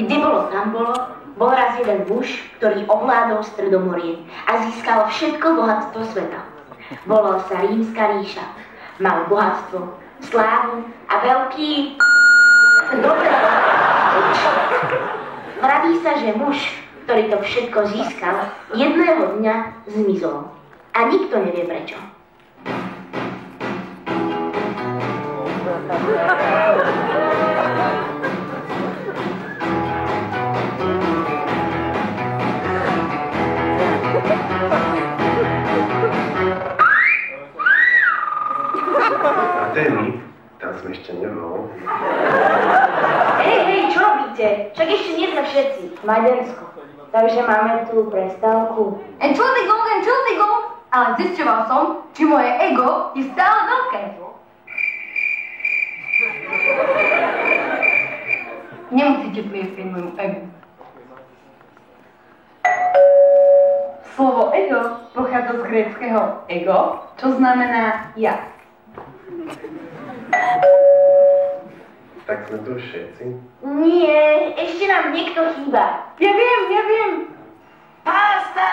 Kde bolo tam bolo, bol raz jeden muž, ktorý ovládol Stredomorie a získal všetko bohatstvo sveta. Volal sa Rímska ríša. Mal bohatstvo, slávu a veľký... Dobre. Vraví sa, že muž, ktorý to všetko získal, jedného dňa zmizol. A nikto nevie prečo. Atény, tam som ešte nebol. Hej, čo robíte? Však ešte nie sme všetci v Maďarsku. Takže máme tu prestávku. Entschuldigung, ale zisťoval som, či moje ego je stále veľké. Nemusíte pliesť môjmu egu. Slovo ego pochádza z gréckeho ego, čo znamená ja. Tak sme tu všetci. Nie, ešte nám niekto chýba. Ja viem. Pasta!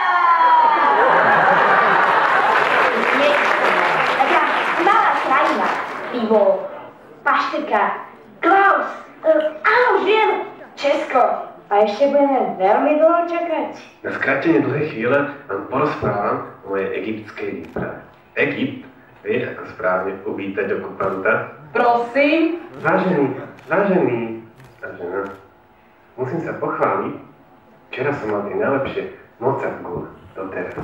Taká malá krajina. Pivo, pašteka, Klaus. Áno, už viem. Česko. A ešte budeme veľmi dlho čakať. Na skrátenie dlhej chvíle vám porozprávam o mojej egyptskej výprave. Egypt vie, ako správne uvítať okupanta. Prosím. Vážená, musím sa pochváliť, včera som mal tie najlepšie Mozartgule doteraz.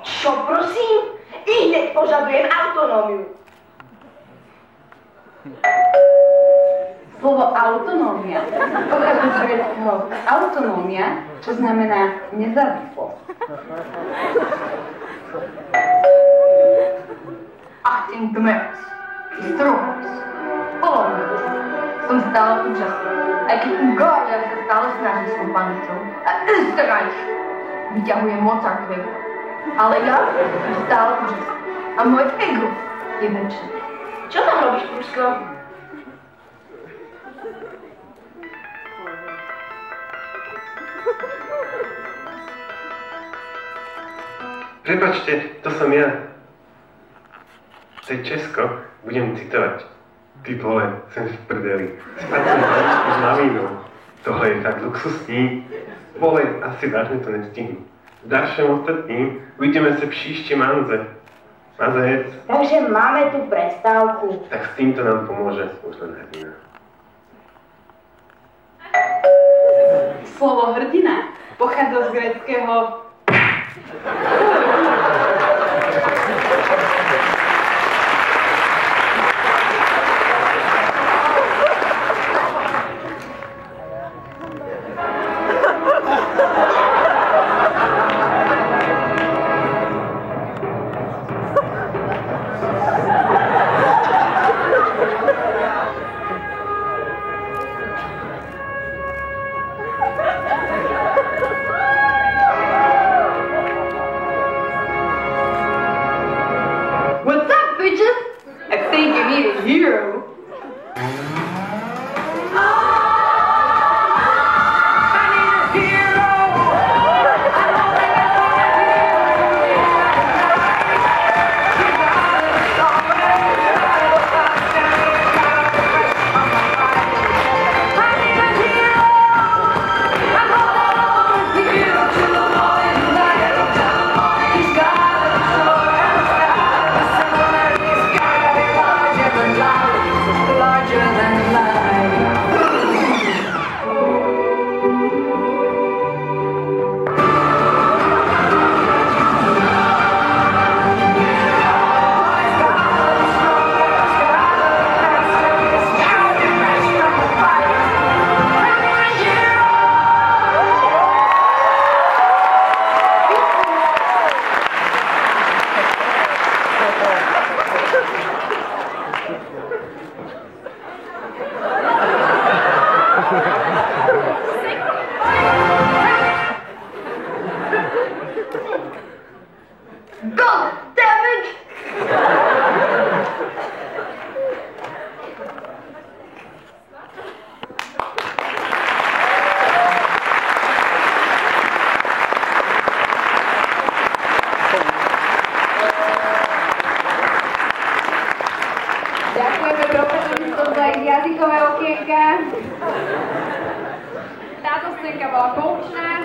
Čo prosím? I hneď požadujem autonómiu. Slovo autonómia pochádza z gréckeho autonómia, čo znamená nezávislosť. Achtung Merz, Struhos, Olomouc. Som stále účastný, aj keď Gália sa stále snaží s panicou a Österreich vyťahuje Mozartovu. Ale ja som stále účastný a môj ego je väčší. Čo tam robíš, Prusko? Prepačte, to som ja. To je Česko, budem citovať. Ty vole, sem v prdeli. Spať som s lavínou. Tohle je tak luxusní. Vole, asi vážne to nestihnu. Ďalším ostatním uvidíme sa příště manze. Mazec. Takže máme tu prestávku. Tak s týmto nám pomôže už len hrdina. Slovo hrdina pochádza z gréckeho Táto scénka bola poučná.